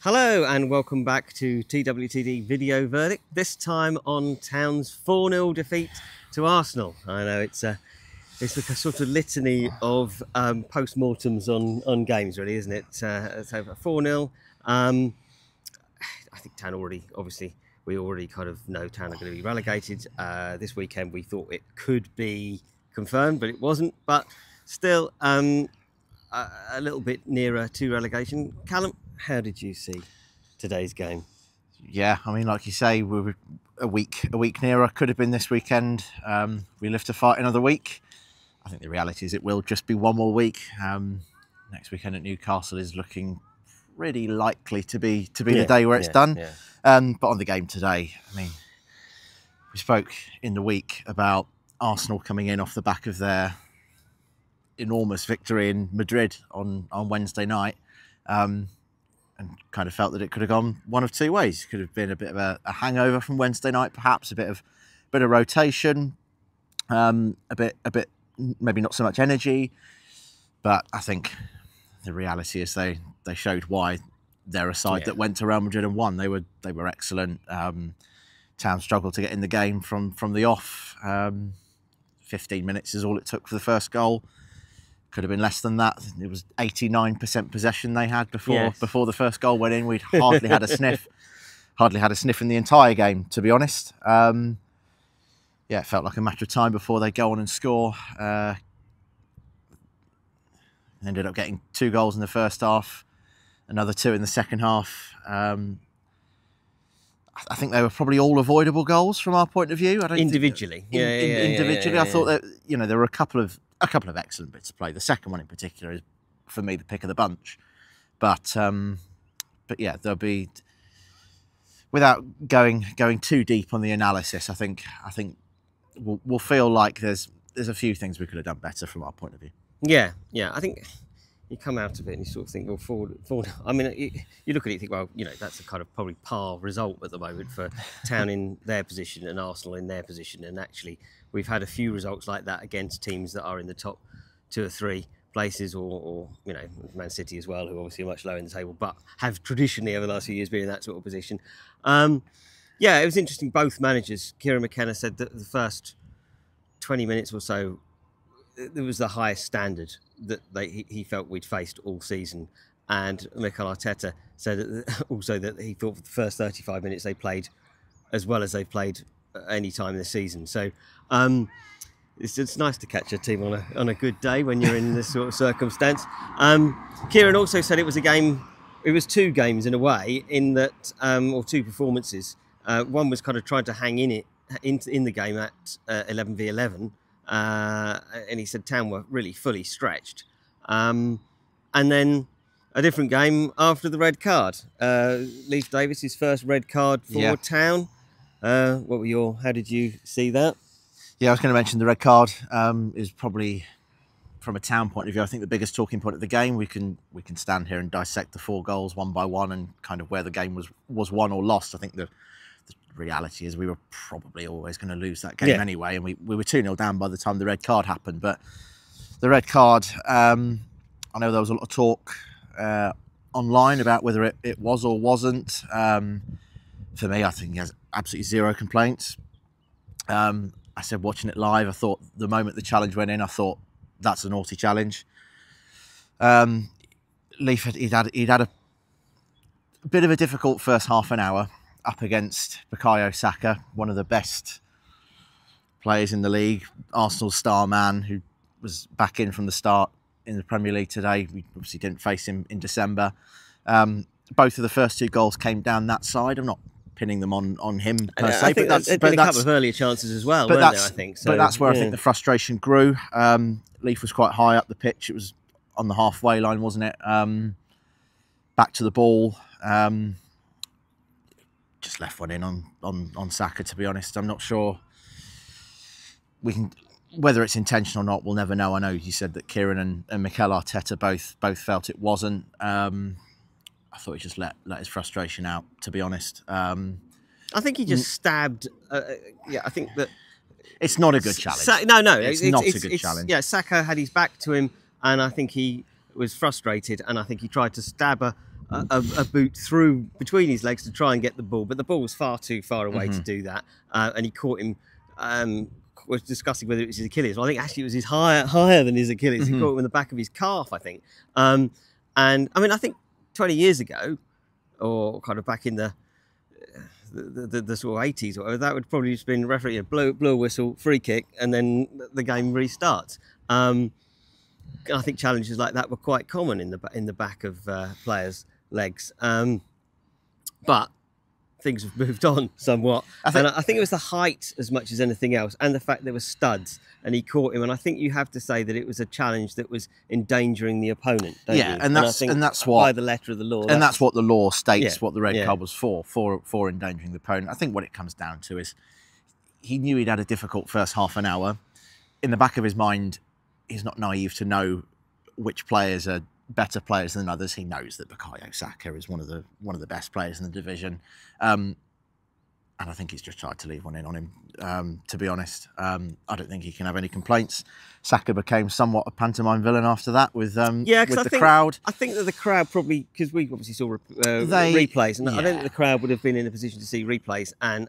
Hello and welcome back to TWTV Video Verdict, this time on Town's 4-0 defeat to Arsenal. I know it's a sort of litany of post-mortems on games, really, isn't it? So 4-0. I think Town we already kind of know Town are going to be relegated. This weekend we thought it could be confirmed, but it wasn't. But still, a little bit nearer to relegation. Kallum, how did you see today's game? Yeah, I mean, like you say, we were a week nearer. Could have been this weekend. We live to fight another week. I think the reality is it will just be one more week. Next weekend at Newcastle is looking pretty likely to be the day where it's done. Yeah. But on the game today, I mean, we spoke in the week about Arsenal coming in off the back of their enormous victory in Madrid on Wednesday night. And kind of felt that it could have gone one of two ways. It could have been a bit of a hangover from Wednesday night, perhaps a bit of rotation, a bit maybe not so much energy. But I think the reality is they showed why they're a side that went to Real Madrid and won. They were excellent. Town struggled to get in the game from the off. 15 minutes is all it took for the first goal. Could have been less than that. It was 89% possession they had before the first goal went in. We'd hardly had a sniff. Hardly had a sniff in the entire game, to be honest. Yeah, it felt like a matter of time before they go on and score. Ended up getting 2 goals in the first half, another 2 in the second half. I think they were probably all avoidable goals from our point of view. Individually, individually, I thought that there were a couple of excellent bits of play. The second one in particular is, for me, the pick of the bunch. But yeah, there'll be, without going too deep on the analysis, I think we'll feel like there's a few things we could have done better from our point of view. Yeah. I think you come out of it and you sort of think, well, forward. I mean, you look at it and think, well, that's a kind of probably par result at the moment for Town in their position and Arsenal in their position. And actually, we've had a few results like that against teams that are in the top 2 or 3 places, or Man City as well, who obviously are much lower in the table, but have traditionally over the last few years been in that sort of position. Yeah, it was interesting. Both managers, Kieran McKenna said that the first 20 minutes or so, there was the highest standard that he felt we'd faced all season. And Mikel Arteta said also that he thought for the first 35 minutes they played as well as they've played any time this season. So it's nice to catch a team on a good day when you're in this sort of circumstance. Kieran also said it was 2 games in a way, in that, or 2 performances. One was kind of trying to hang in the game at 11v11. And he said Town were really fully stretched. And then a different game after the red card. Leif Davis, his first red card for Town. How did you see that? Yeah, I was going to mention the red card is probably, from a Town point of view, I think the biggest talking point of the game. We can stand here and dissect the 4 goals one by one and kind of where the game was won or lost. I think the reality is we were probably always going to lose that game anyway, and we were 2-0 down by the time the red card happened. But the red card, I know there was a lot of talk online about whether it was or wasn't. For me, I think he has absolutely 0 complaints. I said watching it live, I thought the moment the challenge went in, I thought that's a naughty challenge. Leif, he'd had a bit of a difficult first half an hour up against Bukayo Saka, one of the best players in the league, Arsenal's star man, who was back in from the start in the Premier League today. We obviously didn't face him in December. Both of the first 2 goals came down that side. I'm not pinning them on him per se, but there's been a couple of earlier chances as well, weren't there, I think. So, but that's where I think the frustration grew. Leif was quite high up the pitch. It was on the halfway line, wasn't it? Back to the ball. Just left one in on Saka, to be honest. I'm not sure whether it's intentional or not, we'll never know. I know you said that Kieran and Mikel Arteta both felt it wasn't. I thought he just let his frustration out, to be honest. I think he just stabbed. I think that it's not a good challenge. It's not a good challenge. Yeah, Saka had his back to him, and I think he was frustrated, and I think he tried to stab a boot through between his legs to try and get the ball, but the ball was far too far away to do that, and he caught him. Was discussing whether it was his Achilles. Well, I think actually it was his higher than his Achilles. He caught him in the back of his calf, I think. And I mean, I think 20 years ago, or kind of back in the sort of 80s or whatever, that would probably just been referee, blow a whistle, free kick, and then the game restarts. I think challenges like that were quite common in the back of players' legs. But things have moved on somewhat. I think it was the height as much as anything else, and the fact there were studs, and he caught him. And I think you have to say that it was a challenge that was endangering the opponent. Don't you? And that's what by the letter of the law. And that's what the law states. What the red card was for endangering the opponent. I think what it comes down to is he knew he'd had a difficult first half an hour. In the back of his mind, he's not naive to know which players are better players than others. He knows that Bukayo Saka is one of the best players in the division, and I think he's just tried to leave one in on him. To be honest, I don't think he can have any complaints. Saka became somewhat a pantomime villain after that with the crowd. I think that the crowd probably, because we obviously saw replays, and I don't think the crowd would have been in a position to see replays, and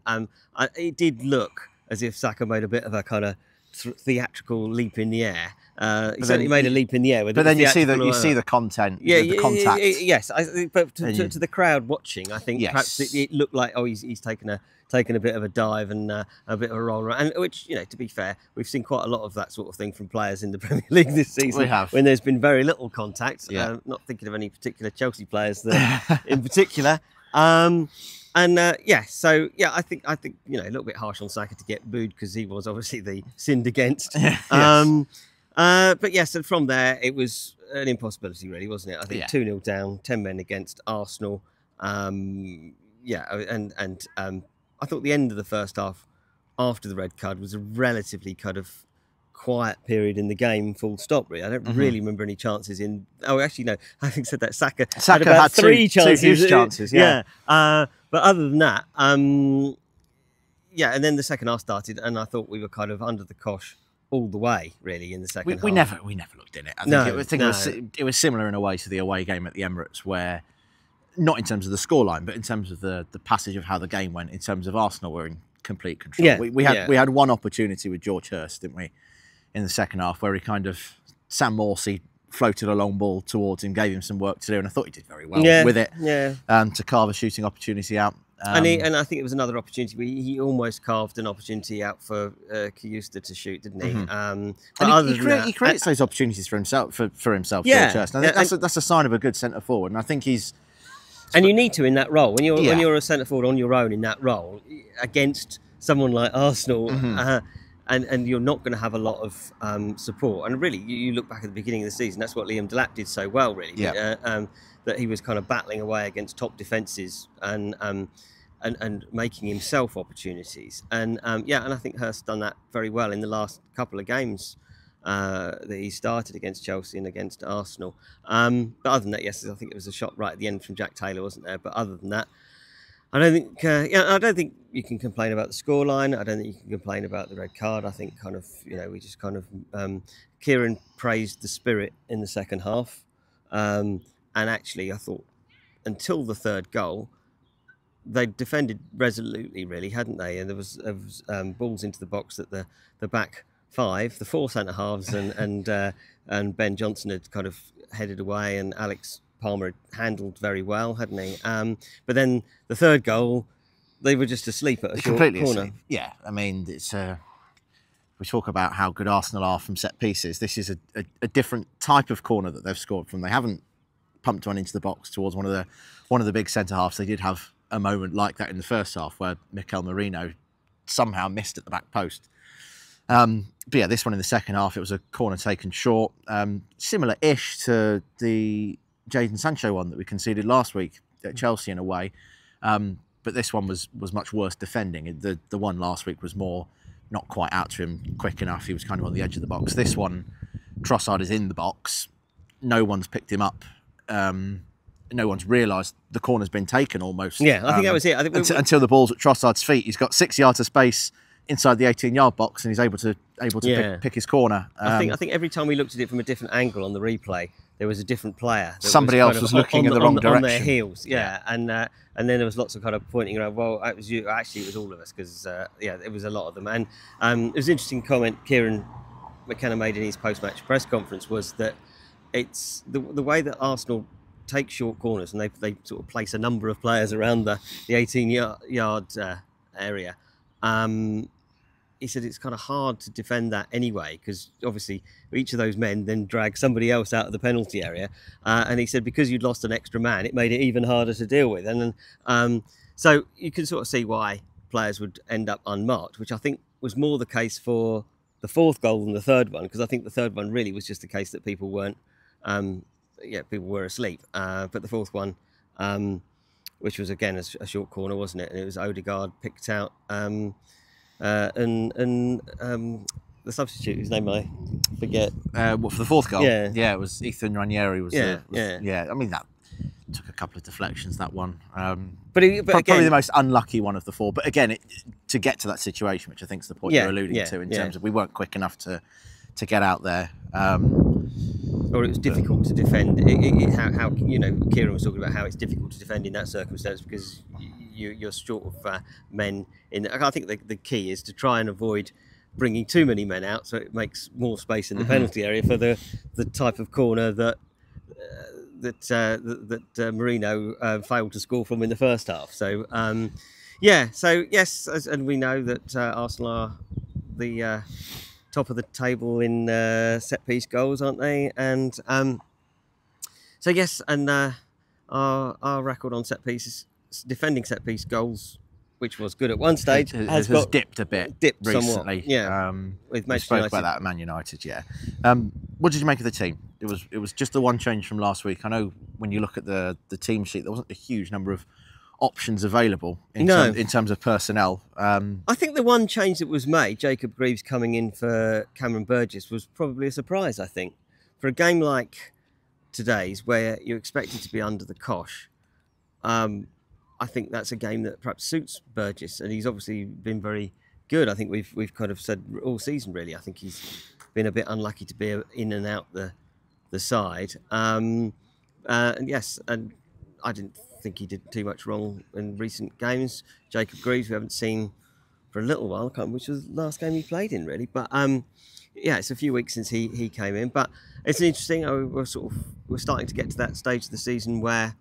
it did look as if Saka made a bit of a kind of theatrical leap in the air. He certainly made a leap in the air. But then you see the content, the contact. Yes, but to the crowd watching, I think perhaps it looked like he's taken a bit of a dive and a bit of a roll around. And which, to be fair, we've seen quite a lot of that sort of thing from players in the Premier League this season. We have, when there's been very little contact. Not thinking of any particular Chelsea players in particular. So I think a little bit harsh on Saka to get booed because he was obviously the sinned against. But yes, and from there it was an impossibility, really, wasn't it? I think 2-0 down, 10 men against Arsenal. I thought the end of the first half after the red card was a relatively kind of quiet period in the game, full stop, really. I don't really remember any chances in... Oh, actually, no. Having said that, Saka had about three chances. Two huge chances, but other than that, and then the second half started, and I thought we were kind of under the cosh all the way, really, in the second half. We never looked in it. I think it was similar in a way to the away game at the Emirates, where, not in terms of the scoreline, but in terms of the passage of how the game went, in terms of Arsenal were in complete control. Yeah, we had one opportunity with George Hurst, didn't we, in the second half, where he kind of, Sam Morsey floated a long ball towards him, gave him some work to do, and I thought he did very well with it. To carve a shooting opportunity out. And I think it was another opportunity where he almost carved an opportunity out for Kiyusta to shoot, didn't he? He creates those opportunities for himself, George Hurst. And I think that's a sign of a good centre forward, and I think he's... And you need to in that role when you're a centre forward on your own in that role against someone like Arsenal. And you're not going to have a lot of support. And really, you look back at the beginning of the season, that's what Liam Delap did so well, really. That he was kind of battling away against top defences and making himself opportunities. And I think Hurst done that very well in the last couple of games that he started against Chelsea and against Arsenal. But other than that, yes, I think it was a shot right at the end from Jack Taylor, wasn't there? But other than that, I don't think you can complain about the scoreline. I don't think you can complain about the red card. I think we just Kieran praised the spirit in the second half. And actually, I thought until the third goal, they defended resolutely, really, hadn't they? And there was balls into the box that the back five, the four centre halves, and Ben Johnson had kind of headed away, and Alex Palmer had handled very well, hadn't he? But then the third goal, they were just asleep at a short corner. Asleep. Yeah, I mean, it's we talk about how good Arsenal are from set pieces. This is a different type of corner that they've scored from. They haven't pumped one into the box towards one of the big centre halves. They did have a moment like that in the first half where Mikel Merino somehow missed at the back post. But yeah, this one in the second half, it was a corner taken short, similar-ish to the Jadon Sancho one that we conceded last week at Chelsea in a way. But this one was much worse defending. The one last week was more not quite out to him quick enough. He was kind of on the edge of the box. This one, Trossard is in the box. No one's picked him up. No one's realised the corner's been taken almost. Yeah, I think that was it. I think until the ball's at Trossard's feet. He's got 6 yards of space inside the 18-yard box, and he's able to pick his corner. I think every time we looked at it from a different angle on the replay, there was a different player. Somebody else was looking in the wrong direction. On their heels, yeah. And then there was lots of kind of pointing around, well, it was you. Actually, it was all of us, because, yeah, it was a lot of them. And it was an interesting comment Kieran McKenna made in his post-match press conference, was that it's the way that Arsenal take short corners, and they sort of place a number of players around the 18-yard area. He said it's kind of hard to defend that anyway, because obviously each of those men then drag somebody else out of the penalty area. And he said because you'd lost an extra man, it made it even harder to deal with. And so you can sort of see why players would end up unmarked, which I think was more the case for the fourth goal than the third one, because I think the third one really was just the case that people weren't, people were asleep. But the fourth one, which was again a short corner, wasn't it? And it was Odegaard picked out. And the substitute, whose name I forget. What, for the fourth goal? Yeah, yeah, it was Ethan Ranieri. Yeah. I mean, that took a couple of deflections, that one. But probably again, the most unlucky one of the four. But again, to get to that situation, which I think is the point you're alluding to, in terms of we weren't quick enough to get out there. Or it was difficult to defend. How Kieran was talking about how it's difficult to defend in that circumstance, because you're short of men. I think the key is to try and avoid bringing too many men out, so it makes more space in the penalty area for the type of corner that Marino failed to score from in the first half. So so yes, and we know that Arsenal are the top of the table in set piece goals, aren't they? And so yes, and our record on set pieces, defending set piece goals, which was good at one stage, has dipped a bit recently. Somewhat. Yeah, we spoke about that at Man United. Yeah. What did you make of the team? It was just the one change from last week. I know when you look at the team sheet, there wasn't a huge number of options available in terms of personnel. I think the one change that was made, Jacob Greaves coming in for Cameron Burgess, was probably a surprise. I think for a game like today's, where you're expected to be under the cosh, I think that's a game that perhaps suits Burgess, and he's obviously been very good. I think we've kind of said all season, really. I think he's been a bit unlucky to be in and out the side. And yes, and I didn't think he did too much wrong in recent games. Jacob Greaves, we haven't seen for a little while. I can't remember which was the last game he played in, really. But yeah, it's a few weeks since he came in. But it's interesting. We're starting to get to that stage of the season where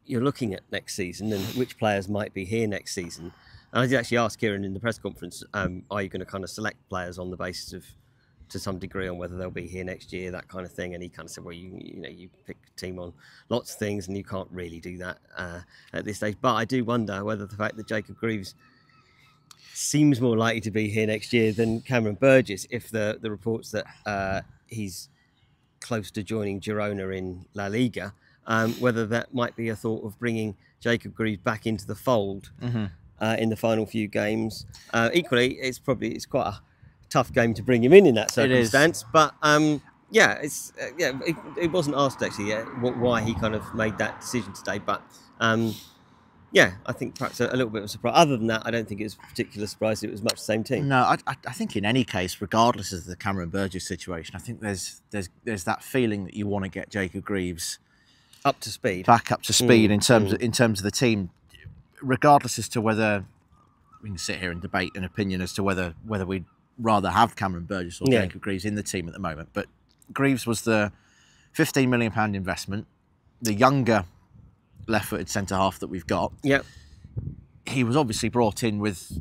you're looking at next season and which players might be here next season. And I did actually ask Kieran in the press conference, are you going to kind of select players on the basis of, to some degree, on whether they'll be here next year, that kind of thing? And he kind of said, well, you pick a team on lots of things, and you can't really do that at this stage. But I do wonder whether the fact that Jacob Greaves seems more likely to be here next year than Cameron Burgess, if the reports that he's close to joining Girona in La Liga, whether that might be a thought of bringing Jacob Greaves back into the fold in the final few games. Equally, it's quite a tough game to bring him in that circumstance. But it wasn't asked actually yet why he kind of made that decision today. But yeah, I think perhaps a little bit of a surprise. Other than that, I don't think it was a particular surprise. It was much the same team. No, I think in any case, regardless of the Cameron Burgess situation, I think there's that feeling that you want to get Jacob Greaves up to speed, back up to speed in terms of the team, regardless as to whether we can sit here and debate an opinion as to whether we'd rather have Cameron Burgess or Jacob Greaves in the team at the moment. But Greaves was the £15 million investment, the younger left-footed centre-half that we've got. Yep. He was obviously brought in with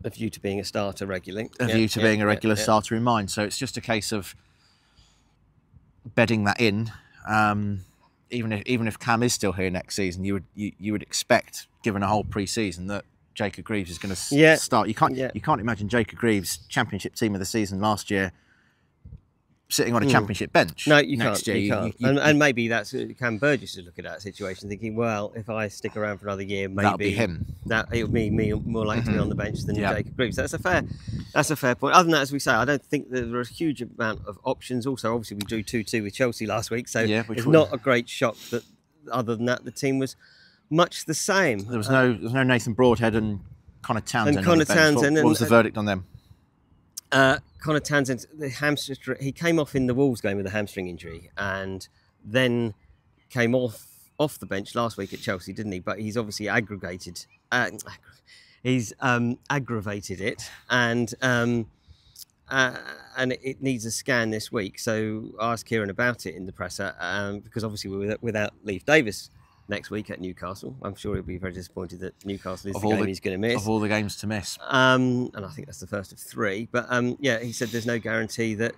a view to being a starter regularly. Being a regular starter in mind. So it's just a case of bedding that in. Even if Cam is still here next season, you would expect, given a whole pre-season, that Jacob Greaves is going to start. You can't imagine Jacob Greaves, Championship Team of the Season last year, sitting on a Championship bench. No, you next can't. year. You can't. And maybe that's Cam Burgess is looking at that situation, thinking, well, if I stick around for another year, maybe that'll be him. That it'll be me more likely to be on the bench than Jacob Greaves. That's a fair point. Other than that, as we say, I don't think there are a huge amount of options. Also, obviously, we drew 2-2 with Chelsea last week, so it's not a great shock that. Other than that, the team was much the same. There was no Nathan Broadhead and Connor Townsend. What was the verdict on them? Connor Townsend, the hamstring, he came off in the Wolves game with a hamstring injury, and then came off the bench last week at Chelsea, didn't he? But he's obviously aggravated it, and it needs a scan this week. So I asked Kieran about it in the presser, because obviously we're without Leif Davis next week at Newcastle. I'm sure he'll be very disappointed that Newcastle is the game he's going to miss. Of all the games to miss. And I think that's the first of 3. But yeah, he said there's no guarantee that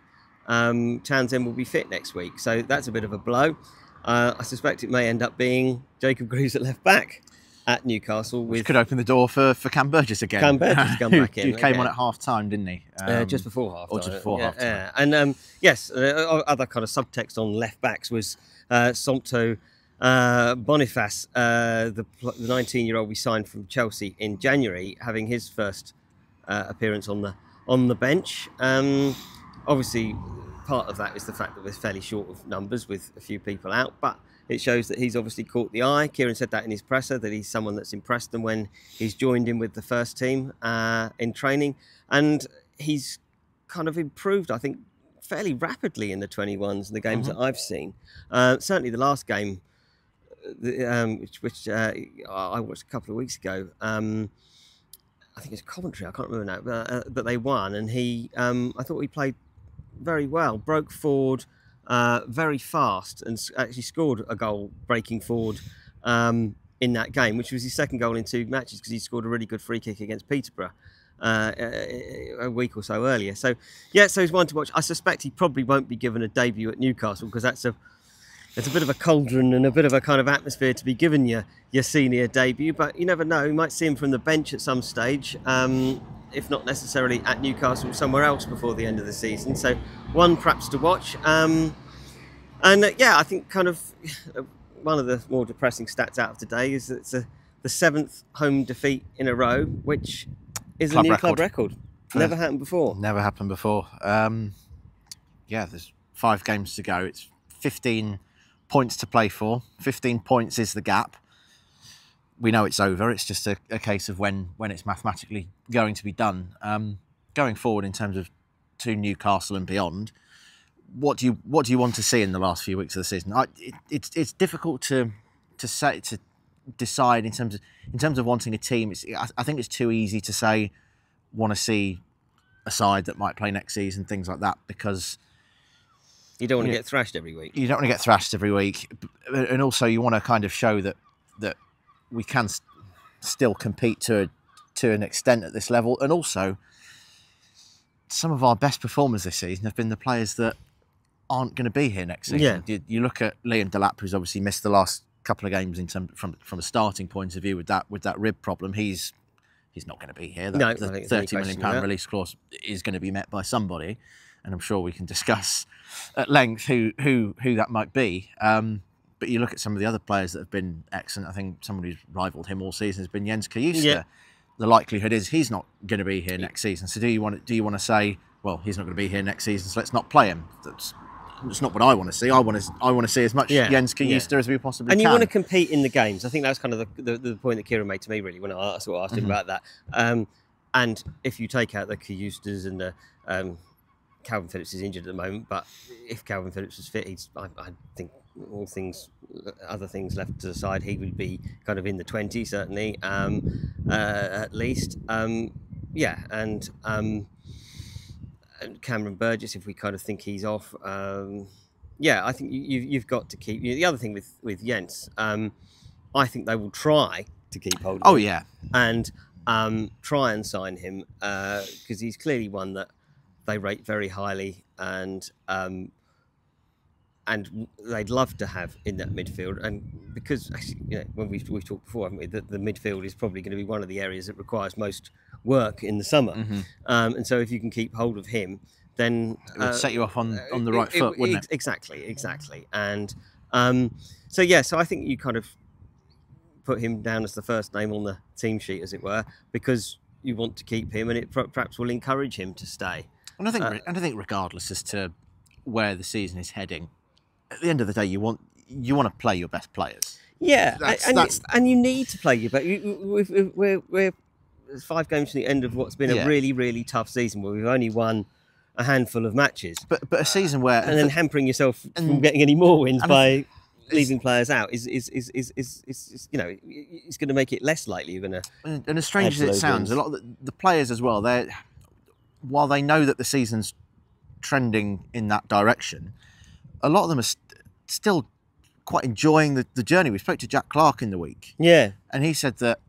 Townsend will be fit next week. So that's a bit of a blow. I suspect it may end up being Jacob Greaves at left back at Newcastle. Which could open the door for Cam Burgess again. Cam Burgess come back in. Who came on at half-time, didn't he? Just before half-time. Or just before half-time. Yeah. And yes, other kind of subtext on left backs was Sompto Boniface, the 19-year-old we signed from Chelsea in January, having his first appearance on the bench. Obviously, part of that is the fact that we're fairly short of numbers with a few people out, but it shows that he's obviously caught the eye. Kieran said that in his presser, that he's someone that's impressed them when he's joined in with the first team in training, and he's kind of improved, I think, fairly rapidly in the 21s and the games that I've seen. Certainly the last game, which I watched a couple of weeks ago. I think it's Coventry. I can't remember now, but they won, and I thought he played very well. Broke forward very fast, and actually scored a goal breaking forward in that game, which was his second goal in 2 matches, because he scored a really good free kick against Peterborough a week or so earlier. So yeah, so he's one to watch. I suspect he probably won't be given a debut at Newcastle, because it's a bit of a cauldron and a bit of a kind of atmosphere to be given your senior debut, but you never know. You might see him from the bench at some stage, if not necessarily at Newcastle, somewhere else before the end of the season. So one perhaps to watch. And yeah, I think kind of one of the more depressing stats out of today is that it's the 7th home defeat in a row, which is a new club record. Never happened before. Never happened before. Yeah, there's 5 games to go. It's 15 points to play for. 15 points is the gap. We know it's over. It's just a case of when it's mathematically going to be done. Going forward in terms of to Newcastle and beyond, what do you want to see in the last few weeks of the season? It's difficult to decide in terms of wanting a team. I think it's too easy to say want to see a side that might play next season, things like that, because you don't want to get thrashed every week. You don't want to get thrashed every week, and also you want to kind of show that we can still compete to an extent at this level. And also, some of our best performers this season have been the players that aren't going to be here next season. Yeah. You look at Liam Delap, who's obviously missed the last couple of games from a starting point of view with that rib problem. He's not going to be here. The £30 million release clause is going to be met by somebody, and I'm sure we can discuss at length who that might be. But you look at some of the other players that have been excellent. I think someone who's rivalled him all season has been Jens Kajuster. Yeah. The likelihood is he's not going to be here next season. So do you want to say, well, he's not going to be here next season, so let's not play him? That's not what I want to see. I want to see as much Jens Kajuster as we possibly can. And you want to compete in the games. I think that's kind of the point that Kieran made to me, really, when I sort of asked him about that. And if you take out the Kajusters and the Calvin Phillips is injured at the moment, but if Calvin Phillips was fit, I think other things left to the side, he would be kind of in the 20, certainly, at least. And Cameron Burgess, if we kind of think he's off, I think you've got to keep. The other thing with Jens, I think they will try to keep hold of him. Yeah, and try and sign him, because he's clearly one that they rate very highly, and they'd love to have in that midfield. And because actually, when we've talked before, haven't we, that the midfield is probably going to be one of the areas that requires most work in the summer. And so if you can keep hold of him, then it would set you off on the right foot, wouldn't it? Exactly. And so I think you kind of put him down as the first name on the team sheet, as it were, because you want to keep him, and it perhaps will encourage him to stay. And I think regardless as to where the season is heading, at the end of the day, you want to play your best players. Yeah, and you need to play your best. We're 5 games from the end of what's been a really, really tough season, where we've only won a handful of matches. But a season where and then hampering yourself from getting any more wins by leaving players out is you know, it's going to make it less likely you're going to. And as strange as it sounds, a lot of the players as well, while they know that the season's trending in that direction, a lot of them are still quite enjoying the journey. We spoke to Jack Clark in the week, and he said that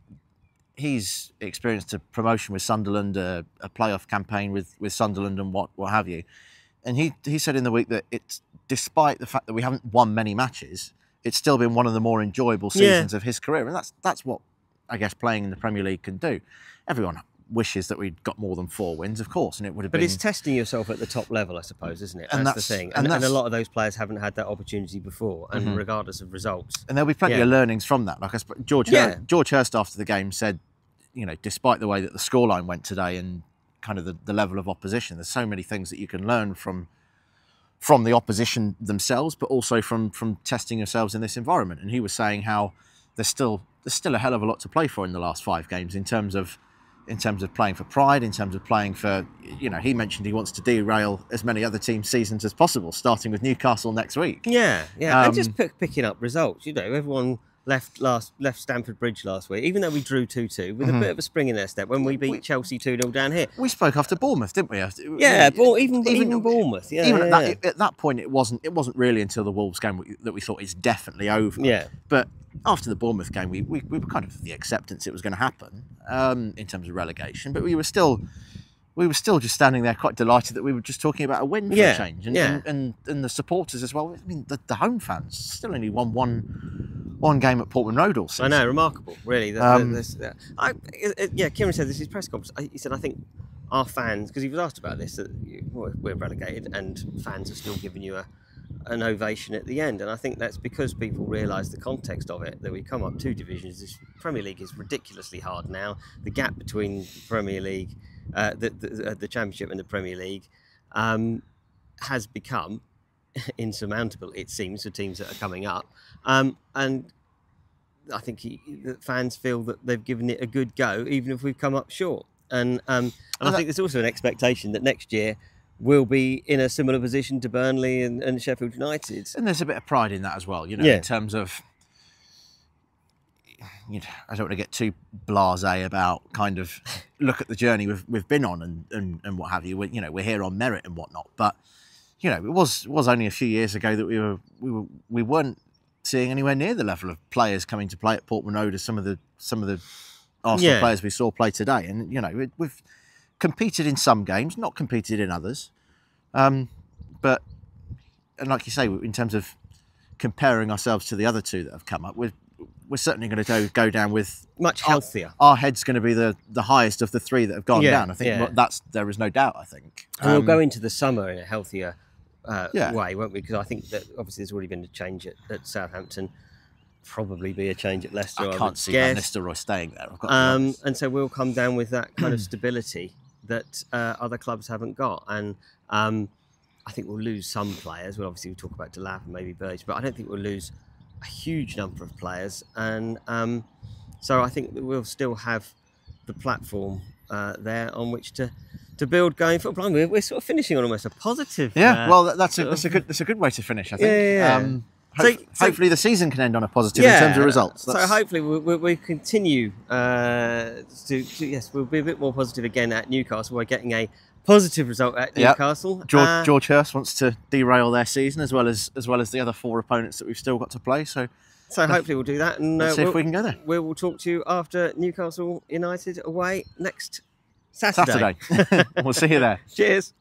he's experienced a promotion with Sunderland, a playoff campaign with Sunderland, and what have you. And he said in the week that it's, despite the fact that we haven't won many matches, it's still been one of the more enjoyable seasons of his career. And that's what I guess playing in the Premier League can do. Everyone wishes that we'd got more than 4 wins, of course, and it would have been. But it's testing yourself at the top level, I suppose, isn't it? That's the thing. And a lot of those players haven't had that opportunity before, and regardless of results. And there'll be plenty of learnings from that. Like George Hurst after the game said, you know, despite the way that the scoreline went today and kind of the level of opposition, there's so many things that you can learn from the opposition themselves, but also from testing yourselves in this environment. And he was saying how there's still a hell of a lot to play for in the last 5 games in terms of playing for pride, in terms of playing for, you know, he mentioned he wants to derail as many other teams' seasons as possible, starting with Newcastle next week. And just picking up results. You know, everyone left Stamford Bridge last week, even though we drew 2-2, with a bit of a spring in their step when we beat Chelsea 2-0 down here. We spoke after Bournemouth, didn't we? Even Bournemouth. At that point, it wasn't really until the Wolves game that we thought it's definitely over. But after the Bournemouth game, we were kind of the acceptance it was going to happen in terms of relegation. But we were still just standing there quite delighted that we were just talking about a win for a change. And the supporters as well. I mean, the home fans still only won one game at Portman Road all season. I know, remarkable, really. Kieran said this is press conference. He said, I think our fans, because he was asked about this, that we're relegated and fans are still giving you an ovation at the end. And I think that's because people realise the context of it, that we come up 2 divisions. This Premier League is ridiculously hard now. The gap between Premier League, the Championship and the Premier League has become insurmountable, it seems, for teams that are coming up. And I think the fans feel that they've given it a good go, even if we've come up short. And I think there's also an expectation that next year we'll be in a similar position to Burnley and Sheffield United. And there's a bit of pride in that as well, you know, in terms of, you know, I don't want to get too blasé about kind of look at the journey we've been on and what have you. We're here on merit and whatnot, but you know, it was only a few years ago that we weren't seeing anywhere near the level of players coming to play at Portman Road as some of the Arsenal players we saw play today. And you know, we've competed in some games, not competed in others. But like you say, in terms of comparing ourselves to the other 2 that have come up, we're certainly going to go down with much healthier. Our head's going to be the highest of the 3 that have gone down. I think there is no doubt. I think, and we'll go into the summer in a healthier way, won't we? Because I think that obviously there's already been a change at Southampton, probably be a change at Leicester. I can't see Van Nistelrooy staying there. And so we'll come down with that kind of stability that other clubs haven't got. And I think we'll lose some players. Well, obviously we'll talk about Delap and maybe Burge, but I don't think we'll lose a huge number of players. And so I think that we'll still have the platform there on which to build going forward. We're sort of finishing on almost a positive. Well, that's a good way to finish, I think. Hopefully the season can end on a positive in terms of results. So hopefully we continue we'll be a bit more positive again at Newcastle. We're getting a positive result at Newcastle. George Hurst wants to derail their season as well as the other 4 opponents that we've still got to play. So hopefully we'll do that, and let's see if we can go there. We will talk to you after Newcastle United away next Saturday. We'll see you there. Cheers.